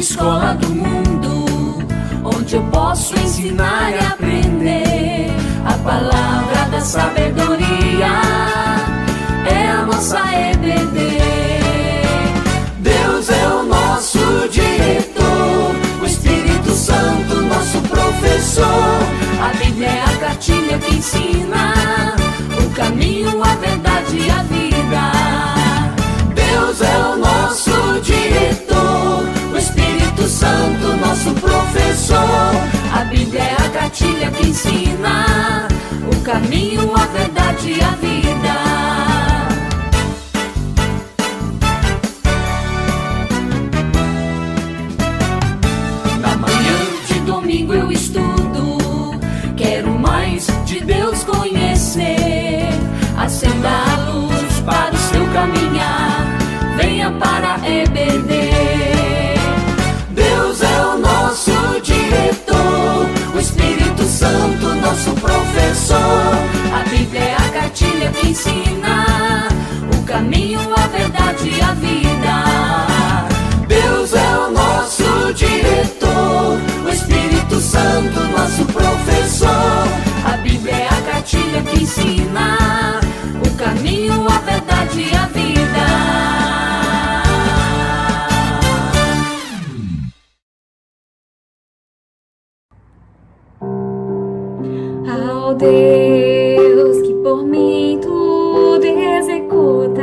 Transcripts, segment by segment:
escola do mundo, onde eu posso ensinar e aprender. A palavra da sabedoria é a nossa EBD. Deus é o nosso diretor, o Espírito Santo nosso professor. A Bíblia é a cartilha que ensina o caminho, a verdade e a vida. Deus é o nosso diretor, o Espírito Santo nosso professor. A Bíblia é a cartilha que ensina o caminho, a verdade e a vida. Na manhã de domingo eu estudo, quero mais de Deus conhecer. Acenda a luz para o seu caminhar, venha para a EBD. Deus é o nosso diretor, o Espírito Santo nosso professor. A Bíblia é a cartilha que ensina o caminho, a verdade e a vida. Deus é o nosso diretor, o Espírito Santo nosso professor. A Bíblia é a cartilha que ensina o caminho, a verdade e a vida. Ao Deus que por mim tudo executa,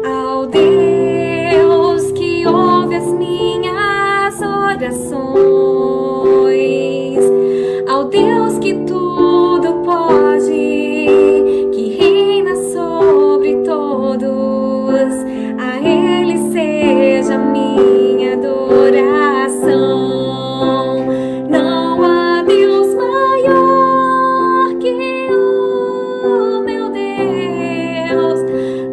ao Deus que ouve as minhas orações, ao Deus que tudo pode, que reina sobre todos, a Ele seja minha adoração. Não há Deus maior que o meu Deus,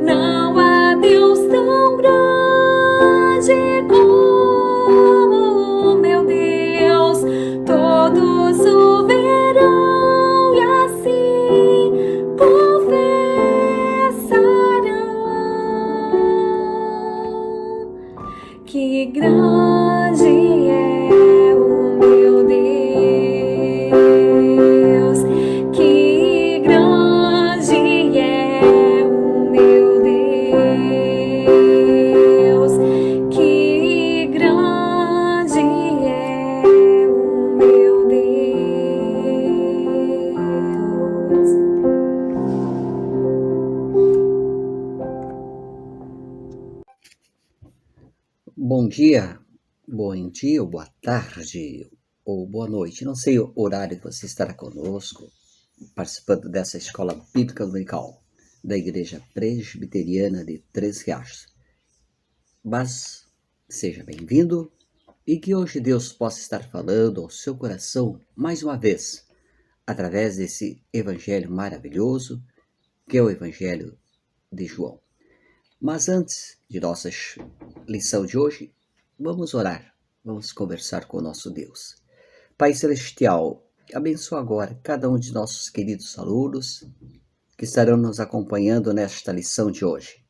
não há Deus tão grande como o meu Deus. Todos o verão e assim confessarão que grande é o meu Deus, que grande é o meu Deus, que grande é o meu Deus. Bom dia, ou boa tarde, ou boa noite. Não sei o horário que você estará conosco, participando dessa escola bíblica dominical da Igreja Presbiteriana de Três Riachos. Mas seja bem-vindo e que hoje Deus possa estar falando ao seu coração mais uma vez, através desse evangelho maravilhoso, que é o Evangelho de João. Mas antes de nossa lição de hoje, vamos orar, vamos conversar com o nosso Deus. Pai Celestial, abençoa agora cada um de nossos queridos alunos que estarão nos acompanhando nesta lição de hoje.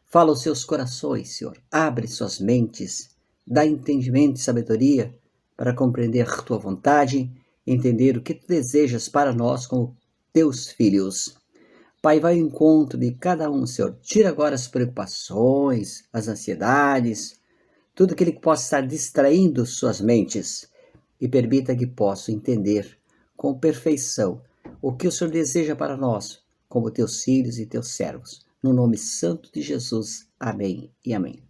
Fala aos seus corações, Senhor, abre suas mentes, dá entendimento e sabedoria para compreender tua vontade, entender o que tu desejas para nós como teus filhos. Pai, vai ao encontro de cada um, Senhor. Tira agora as preocupações, as ansiedades, tudo aquilo que possa estar distraindo suas mentes e permita que possam entender com perfeição o que o Senhor deseja para nós, como teus filhos e teus servos. No nome santo de Jesus. Amém e amém.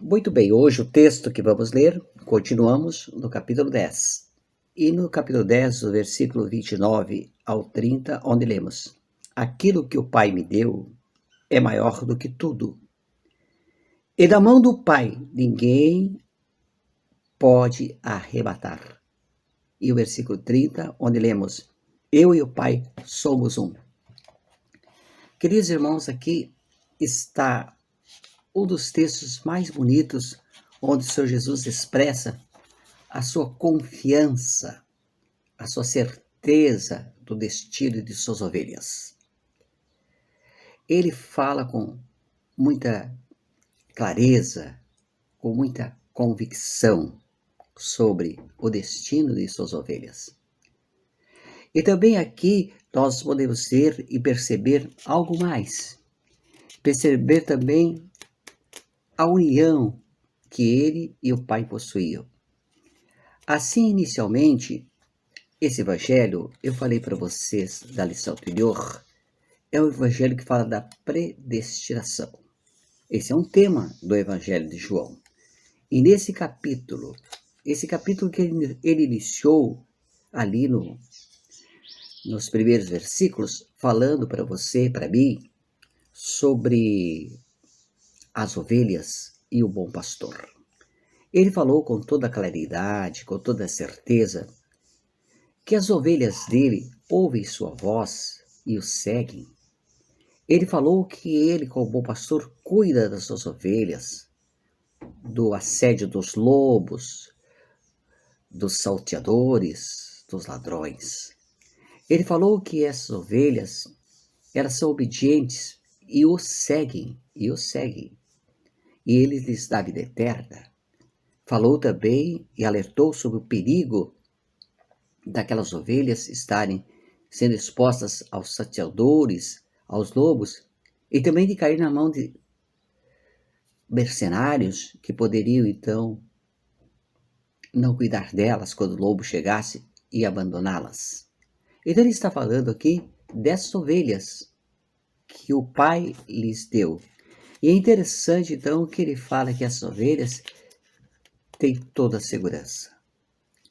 Muito bem, hoje o texto que vamos ler, continuamos no capítulo 10. E no capítulo 10, do versículo 29 ao 30, onde lemos: aquilo que o Pai me deu é maior do que tudo. E da mão do Pai ninguém pode arrebatar. E o versículo 30, onde lemos: eu e o Pai somos um. Queridos irmãos, aqui está um dos textos mais bonitos, onde o Senhor Jesus expressa a sua confiança, a sua certeza do destino de suas ovelhas. Ele fala com muita clareza, com muita convicção sobre o destino de suas ovelhas. E também aqui nós podemos ter e perceber algo mais. Perceber também a união que ele e o Pai possuíam. Assim, inicialmente, esse evangelho, eu falei para vocês da lição anterior, é o evangelho que fala da predestinação. Esse é um tema do evangelho de João. E nesse capítulo, que ele iniciou ali nos primeiros versículos, falando para você e para mim sobre as ovelhas e o bom pastor. Ele falou com toda claridade, com toda certeza, que as ovelhas dele ouvem sua voz e o seguem. Ele falou que ele, como bom pastor, cuida das suas ovelhas, do assédio dos lobos, dos salteadores, dos ladrões. Ele falou que essas ovelhas, elas são obedientes e o seguem. E ele lhes dá vida eterna. Falou também e alertou sobre o perigo daquelas ovelhas estarem sendo expostas aos salteadores, aos lobos, e também de cair na mão de mercenários que poderiam, então, não cuidar delas quando o lobo chegasse e abandoná-las. Então ele está falando aqui dessas ovelhas que o Pai lhes deu. E é interessante, então, que ele fala que essas ovelhas têm toda a segurança.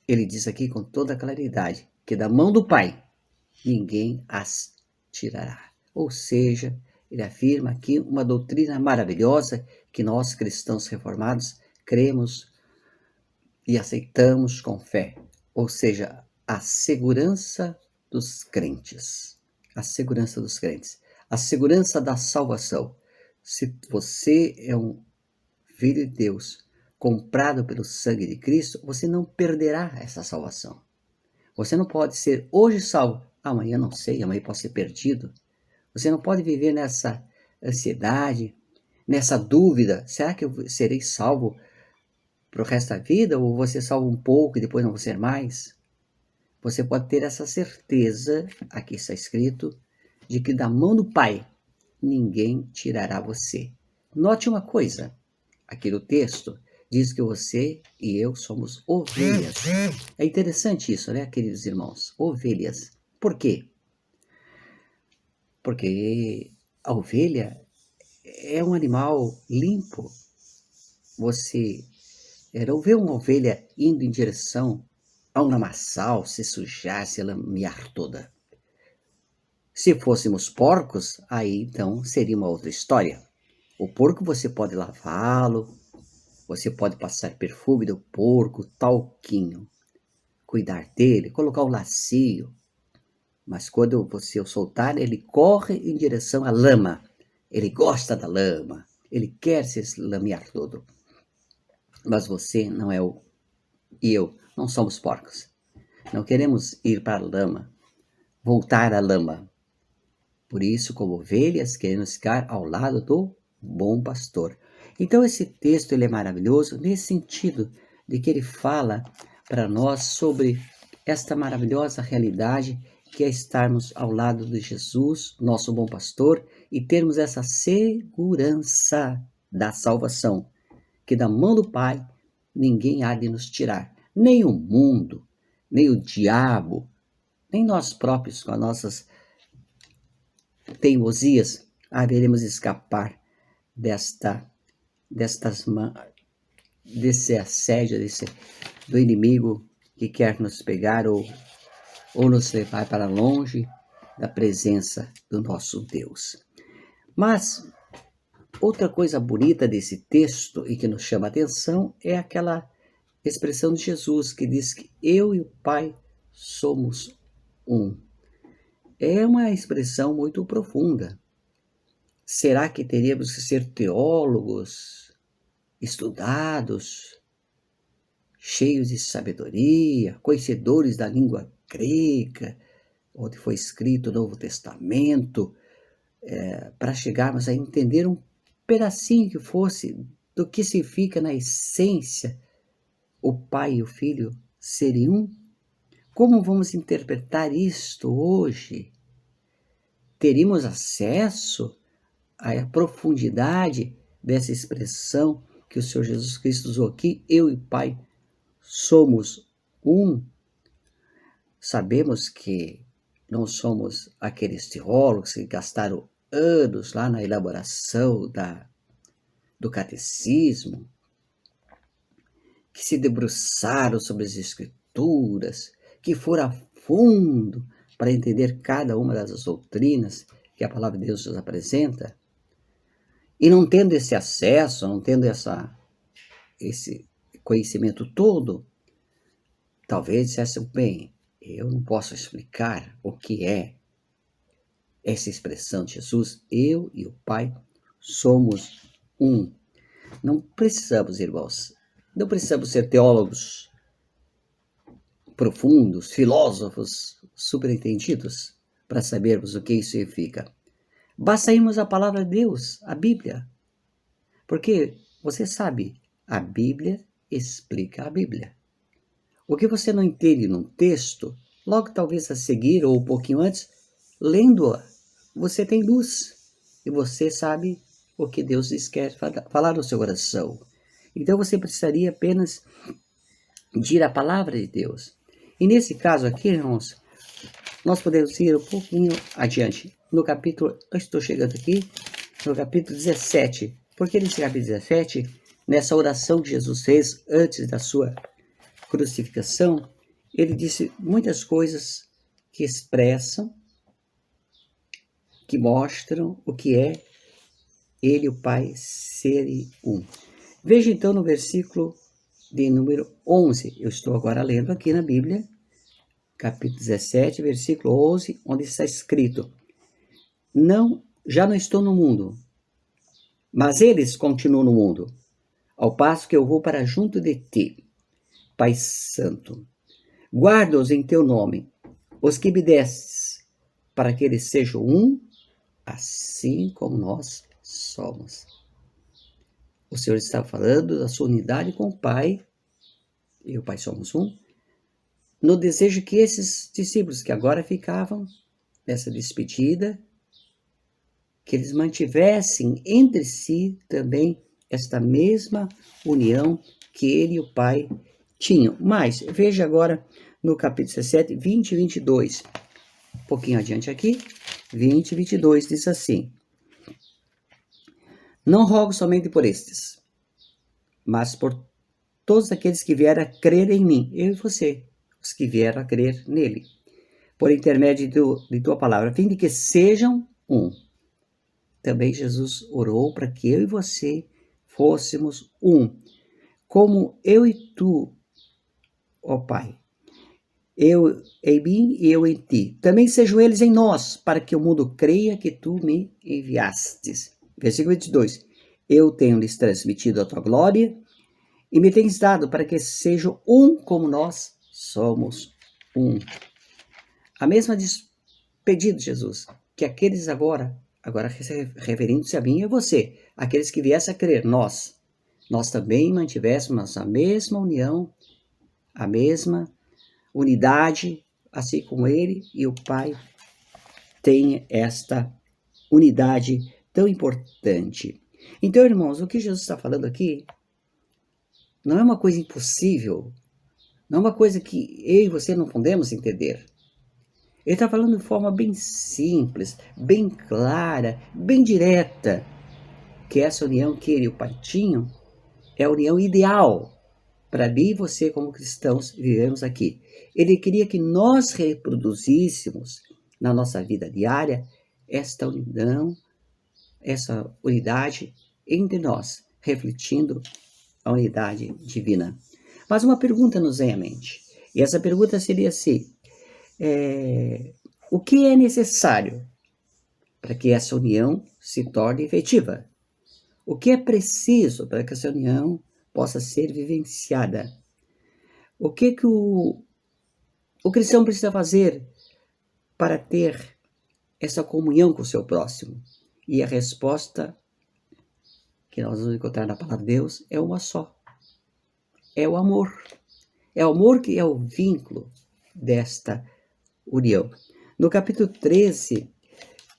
Ele diz aqui com toda a claridade que da mão do Pai ninguém as tirará. Ou seja, ele afirma aqui uma doutrina maravilhosa que nós, cristãos reformados, cremos e aceitamos com fé. Ou seja, a segurança dos crentes. A segurança dos crentes. A segurança da salvação. Se você é um filho de Deus, comprado pelo sangue de Cristo, você não perderá essa salvação. Você não pode ser hoje salvo, amanhã não sei, amanhã pode ser perdido. Você não pode viver nessa ansiedade, nessa dúvida, será que eu serei salvo para o resto da vida ou vou ser salvo um pouco e depois não vou ser mais? Você pode ter essa certeza, aqui está escrito, de que da mão do Pai ninguém tirará você. Note uma coisa, aqui no texto diz que você e eu somos ovelhas. É interessante isso, né, queridos irmãos? Ovelhas. Por quê? Porque a ovelha é um animal limpo. Você não vê uma ovelha indo em direção a um lamaçal, se sujar, se lamear toda. Se fôssemos porcos, aí então seria uma outra história. O porco você pode lavá-lo, você pode passar perfume do porco, talquinho, cuidar dele, colocar um lacio. Mas quando você o soltar, ele corre em direção à lama. Ele gosta da lama. Ele quer se lamear todo. Mas você não é e eu não somos porcos. Não queremos ir para a lama, voltar à lama. Por isso, como ovelhas, queremos ficar ao lado do bom pastor. Então esse texto ele é maravilhoso nesse sentido de que ele fala para nós sobre esta maravilhosa realidade que é estarmos ao lado de Jesus, nosso bom pastor, e termos essa segurança da salvação, que da mão do Pai ninguém há de nos tirar, nem o mundo, nem o diabo, nem nós próprios com as nossas teimosias haveremos escapar desse assédio, do inimigo que quer nos pegar ou nos levar para longe da presença do nosso Deus. Mas outra coisa bonita desse texto e que nos chama a atenção é aquela expressão de Jesus que diz que eu e o Pai somos um. É uma expressão muito profunda. Será que teríamos que ser teólogos, estudados, cheios de sabedoria, conhecedores da língua grega, onde foi escrito o Novo Testamento, para chegarmos a entender um pedacinho que fosse do que significa na essência o Pai e o Filho serem um? Como vamos interpretar isto hoje? Teríamos acesso à profundidade dessa expressão que o Senhor Jesus Cristo usou aqui? Eu e o Pai somos um. Sabemos que não somos aqueles teólogos que gastaram anos lá na elaboração do catecismo, que se debruçaram sobre as Escrituras, que foram a fundo para entender cada uma das doutrinas que a palavra de Deus nos apresenta, e não tendo esse acesso, não tendo esse conhecimento todo, talvez dissessem, bem, eu não posso explicar o que é essa expressão de Jesus, eu e o Pai somos um. Não precisamos, irmãos, não precisamos ser teólogos profundos, filósofos superentendidos para sabermos o que isso significa. Basta irmos à palavra de Deus, a Bíblia. Porque, você sabe, a Bíblia explica a Bíblia. O que você não entende num texto, logo talvez a seguir ou um pouquinho antes, lendo-a, você tem luz e você sabe o que Deus quer falar no seu coração. Então você precisaria apenas de ir à palavra de Deus. E nesse caso aqui, irmãos, nós podemos ir um pouquinho adiante. No capítulo, eu estou chegando aqui, no capítulo 17. Porque nesse capítulo 17, nessa oração que Jesus fez antes da sua crucificação, ele disse muitas coisas que expressam, que mostram o que é ele e o Pai serem um. Veja então no versículo de número 11, eu estou agora lendo aqui na Bíblia, capítulo 17, versículo 11, onde está escrito, já não estou no mundo, mas eles continuam no mundo, ao passo que eu vou para junto de ti, Pai Santo. Guarda-os em teu nome, os que me destes, para que eles sejam um, assim como nós somos. O Senhor está falando da sua unidade com o Pai, e o Pai somos um, no desejo que esses discípulos que agora ficavam nessa despedida, que eles mantivessem entre si também esta mesma união que ele e o Pai tinham. Mas, veja agora no capítulo 17, 20 e 22. Um pouquinho adiante aqui, 20 e 22 diz assim, não rogo somente por estes, mas por todos aqueles que vieram a crer em mim, eu e você, os que vieram a crer nele, por intermédio de tua palavra, a fim de que sejam um. Também Jesus orou para que eu e você fôssemos um, como eu e tu, ó Pai, eu em mim e eu em ti. Também sejam eles em nós, para que o mundo creia que tu me enviastes. Versículo 22. Eu tenho-lhes transmitido a tua glória e me tens dado para que sejam um como nós somos um. A mesma despedida de Jesus, que aqueles agora referindo-se a mim e a você, aqueles que viessem a crer, nós também mantivéssemos a mesma união, a mesma unidade, assim como ele e o Pai têm esta unidade tão importante. Então, irmãos, o que Jesus está falando aqui não é uma coisa impossível, não é uma coisa que eu e você não podemos entender. Ele está falando de forma bem simples, bem clara, bem direta, que essa união que ele e o Pai tinham é a união ideal para mim e você, como cristãos, vivemos aqui. Ele queria que nós reproduzíssemos na nossa vida diária esta união, essa unidade entre nós, refletindo a unidade divina. Mas uma pergunta nos vem à mente, e essa pergunta seria assim, o que é necessário para que essa união se torne efetiva? O que é preciso para que essa união possa ser vivenciada? O que o cristão precisa fazer para ter essa comunhão com o seu próximo? E a resposta que nós vamos encontrar na palavra de Deus é uma só. É o amor. É o amor que é o vínculo desta união. No capítulo 13,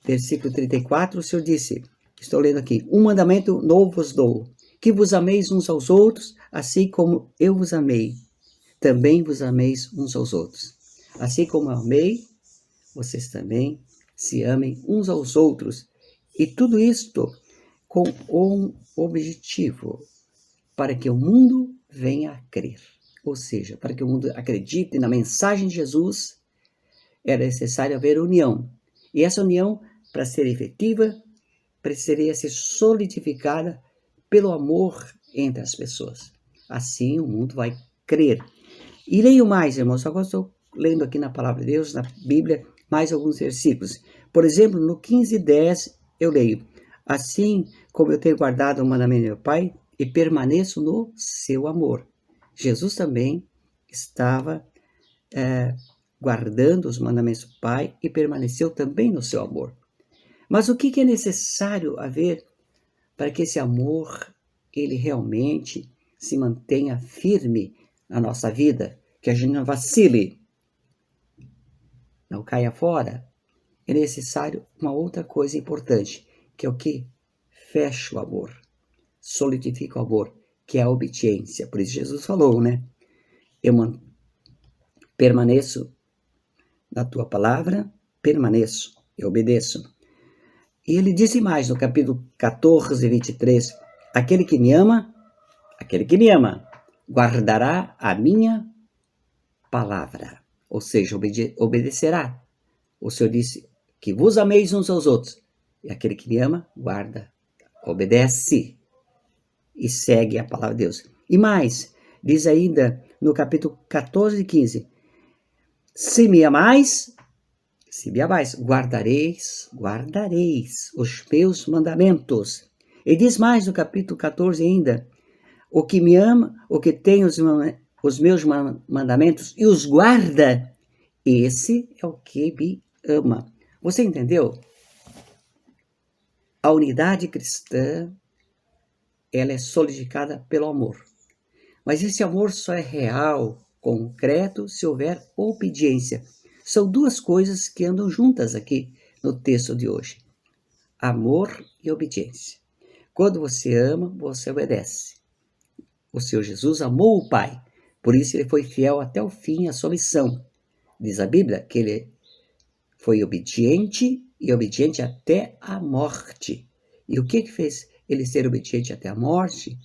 versículo 34, o Senhor disse, estou lendo aqui, um mandamento novo vos dou, que vos ameis uns aos outros, assim como eu vos amei. Também vos ameis uns aos outros. Assim como eu amei, vocês também se amem uns aos outros. E tudo isto com um objetivo, para que o mundo venha a crer. Ou seja, para que o mundo acredite na mensagem de Jesus, era necessário haver união. E essa união, para ser efetiva, precisaria ser solidificada pelo amor entre as pessoas. Assim o mundo vai crer. E leio mais, irmãos, agora estou lendo aqui na Palavra de Deus, na Bíblia, mais alguns versículos. Por exemplo, no 15:10, eu leio, assim como eu tenho guardado o mandamento do meu Pai e permaneço no seu amor. Jesus também estava guardando os mandamentos do Pai e permaneceu também no seu amor. Mas o que é necessário haver para que esse amor, ele realmente se mantenha firme na nossa vida, que a gente não vacile, não caia fora? É necessário uma outra coisa importante, que é o que? Fecha o amor, solidifica o amor, que é a obediência. Por isso Jesus falou, né? Eu permaneço na tua palavra, permaneço, eu obedeço. E ele disse mais no capítulo 14, 23, aquele que me ama, guardará a minha palavra, ou seja, obedecerá. O Senhor disse que vos ameis uns aos outros. E aquele que me ama, guarda, obedece e segue a palavra de Deus. E mais, diz ainda no capítulo 14 e 15, se me amais, guardareis os meus mandamentos. E diz mais no capítulo 14 ainda, o que me ama, o que tem os meus mandamentos e os guarda, esse é o que me ama. Você entendeu? A unidade cristã, ela é solidificada pelo amor. Mas esse amor só é real, concreto, se houver obediência. São duas coisas que andam juntas aqui no texto de hoje. Amor e obediência. Quando você ama, você obedece. O Senhor Jesus amou o Pai, por isso ele foi fiel até o fim à sua missão. Diz a Bíblia que ele foi obediente e obediente até a morte. E o que fez ele ser obediente até a morte?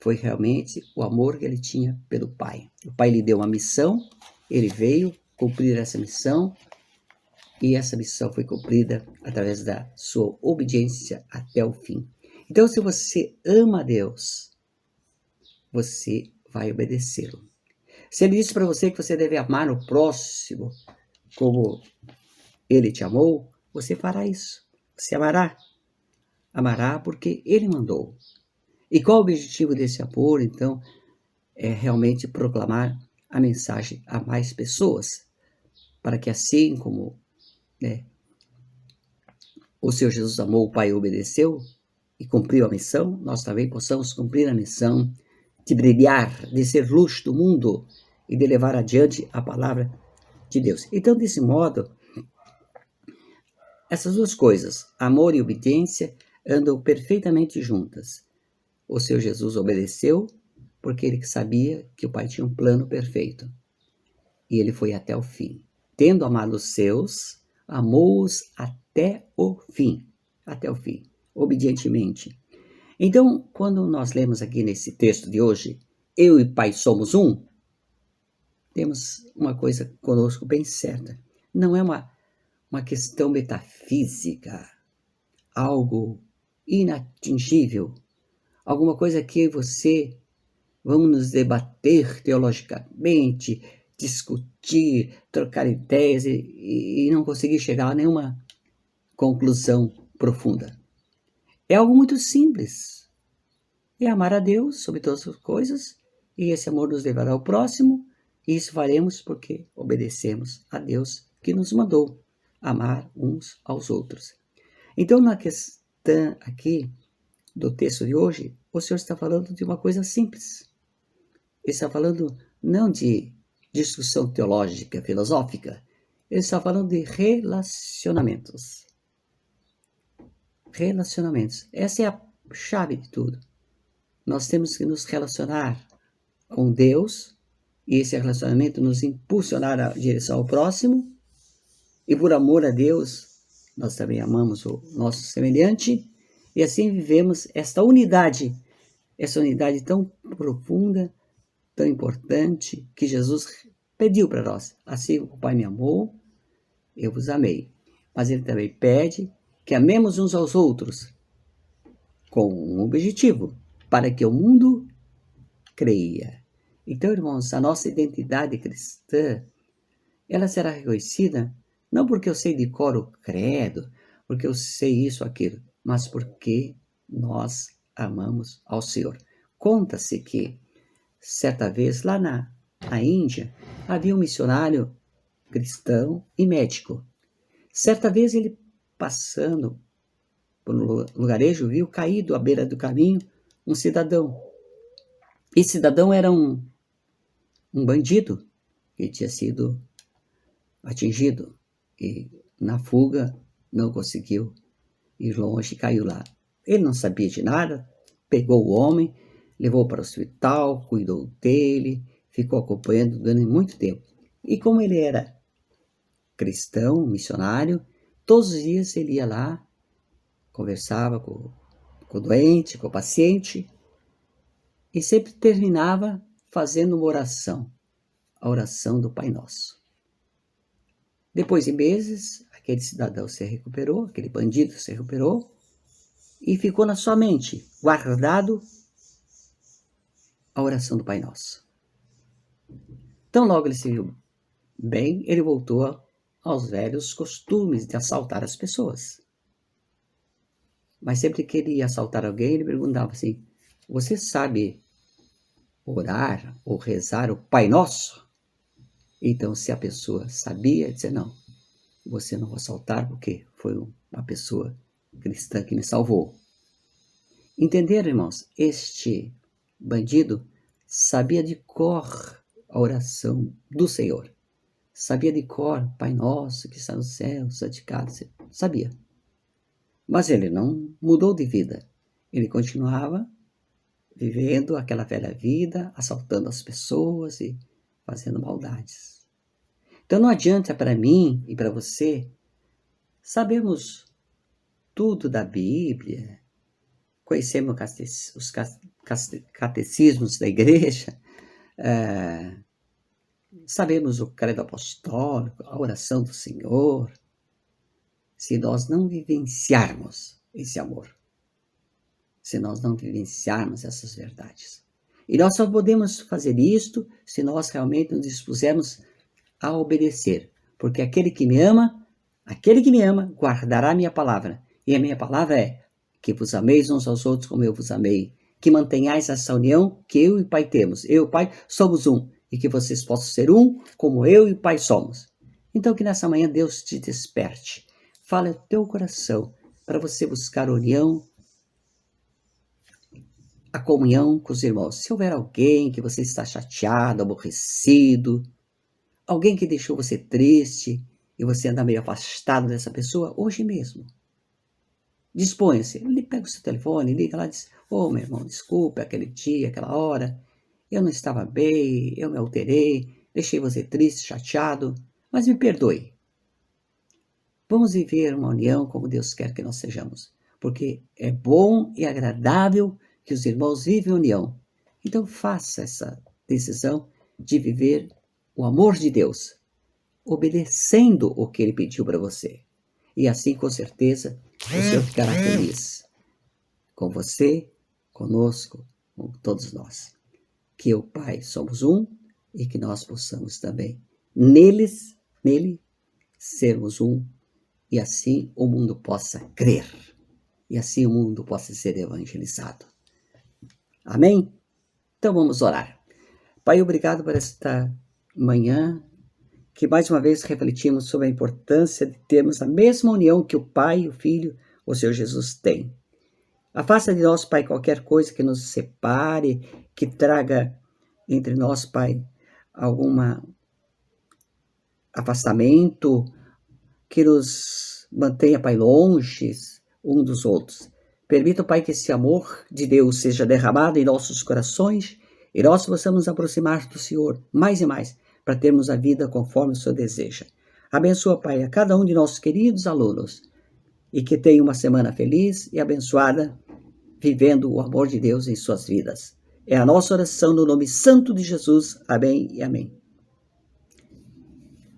Foi realmente o amor que ele tinha pelo Pai. O Pai lhe deu uma missão, ele veio cumprir essa missão, e essa missão foi cumprida através da sua obediência até o fim. Então, se você ama a Deus, você vai obedecê-lo. Se ele disse para você que você deve amar o próximo como ele te amou, você fará isso. Você amará. Amará porque ele mandou. E qual o objetivo desse amor, então? É realmente proclamar a mensagem a mais pessoas, para que assim como o Senhor Jesus amou o Pai e obedeceu e cumpriu a missão, nós também possamos cumprir a missão de brilhar, de ser luz do mundo e de levar adiante a palavra de Deus. Então, desse modo, essas duas coisas, amor e obediência, andam perfeitamente juntas. O Senhor Jesus obedeceu porque ele sabia que o Pai tinha um plano perfeito. E ele foi até o fim. Tendo amado os seus, amou-os até o fim. Até o fim, obedientemente. Então, quando nós lemos aqui nesse texto de hoje, eu e Pai somos um, temos uma coisa conosco bem certa. Não é uma questão metafísica, algo inatingível, alguma coisa que eu e você vamos nos debater teologicamente, discutir, trocar ideias e não conseguir chegar a nenhuma conclusão profunda. É algo muito simples. É amar a Deus sobre todas as coisas, e esse amor nos levará ao próximo, e isso faremos porque obedecemos a Deus que nos mandou amar uns aos outros. Então, na questão aqui, do texto de hoje, o Senhor está falando de uma coisa simples. Ele está falando não de discussão teológica, filosófica. Ele está falando de relacionamentos. Relacionamentos. Essa é a chave de tudo. Nós temos que nos relacionar com Deus e esse relacionamento nos impulsionar na direção ao próximo. E por amor a Deus, nós também amamos o nosso semelhante e assim vivemos essa unidade tão profunda, tão importante que Jesus pediu para nós. Assim o Pai me amou, eu vos amei. Mas Ele também pede que amemos uns aos outros com um objetivo, para que o mundo creia. Então, irmãos, a nossa identidade cristã, ela será reconhecida não porque eu sei de cor o credo, porque eu sei isso ou aquilo, mas porque nós amamos ao Senhor. Conta-se que, certa vez, lá na Índia, havia um missionário cristão e médico. Certa vez, ele passando por um lugarejo, viu caído à beira do caminho um cidadão. Esse cidadão era um bandido que tinha sido atingido e na fuga não conseguiu ir longe e caiu lá. Ele não sabia de nada, pegou o homem, levou para o hospital, cuidou dele, ficou acompanhando durante muito tempo. E como ele era cristão, missionário, todos os dias ele ia lá, conversava com o doente, com o paciente, e sempre terminava fazendo uma oração, a oração do Pai Nosso. Depois de meses, aquele cidadão se recuperou, aquele bandido se recuperou, e ficou na sua mente, guardado, a oração do Pai Nosso. Então logo ele se viu bem, ele voltou aos velhos costumes de assaltar as pessoas. Mas sempre que ele ia assaltar alguém, ele perguntava assim, você sabe orar ou rezar o Pai Nosso? Então, se a pessoa sabia, dizia, não, você não vai assaltar porque foi uma pessoa cristã que me salvou. Entenderam, irmãos? Este bandido sabia de cor a oração do Senhor. Sabia de cor, Pai Nosso que está no céu, santificado, sabia. Mas ele não mudou de vida. Ele continuava vivendo aquela velha vida, assaltando as pessoas e fazendo maldades. Então não adianta para mim e para você sabermos tudo da Bíblia, conhecermos os catecismos da igreja, sabemos o credo apostólico, a oração do Senhor, se nós não vivenciarmos esse amor, se nós não vivenciarmos essas verdades. E nós só podemos fazer isto se nós realmente nos dispusermos a obedecer, porque aquele que me ama, guardará a minha palavra, e a minha palavra é que vos ameis uns aos outros como eu vos amei, que mantenhais essa união que eu e o Pai temos, eu e o Pai somos um, e que vocês possam ser um como eu e o Pai somos. Então que nessa manhã Deus te desperte, fale ao teu coração, para você buscar a união, a comunhão com os irmãos. Se houver alguém que você está chateado, aborrecido, alguém que deixou você triste e você anda meio afastado dessa pessoa, hoje mesmo, disponha-se, pega o seu telefone, liga lá e diz, meu irmão, desculpa, aquele dia, aquela hora, eu não estava bem, eu me alterei, deixei você triste, chateado, mas me perdoe. Vamos viver uma união como Deus quer que nós sejamos, porque é bom e agradável que os irmãos vivem união. Então faça essa decisão de viver o amor de Deus, obedecendo o que Ele pediu para você. E assim, com certeza, o Senhor ficará feliz com você, conosco, com todos nós. Que o Pai somos um e que nós possamos também, nele, sermos um, e assim o mundo possa crer, e assim o mundo possa ser evangelizado. Amém? Então vamos orar. Pai, obrigado por esta manhã, que mais uma vez refletimos sobre a importância de termos a mesma união que o Pai, o Filho, o Senhor Jesus tem. Afasta de nós, Pai, qualquer coisa que nos separe, que traga entre nós, Pai, algum afastamento, que nos mantenha, Pai, longe um dos outros. Permita, Pai, que esse amor de Deus seja derramado em nossos corações e nós possamos nos aproximar do Senhor mais e mais, para termos a vida conforme o Senhor deseja. Abençoa, Pai, a cada um de nossos queridos alunos e que tenha uma semana feliz e abençoada, vivendo o amor de Deus em suas vidas. É a nossa oração no nome santo de Jesus. Amém e amém.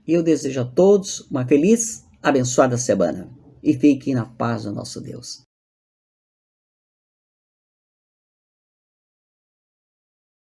E eu desejo a todos uma feliz, abençoada semana. E fiquem na paz do nosso Deus.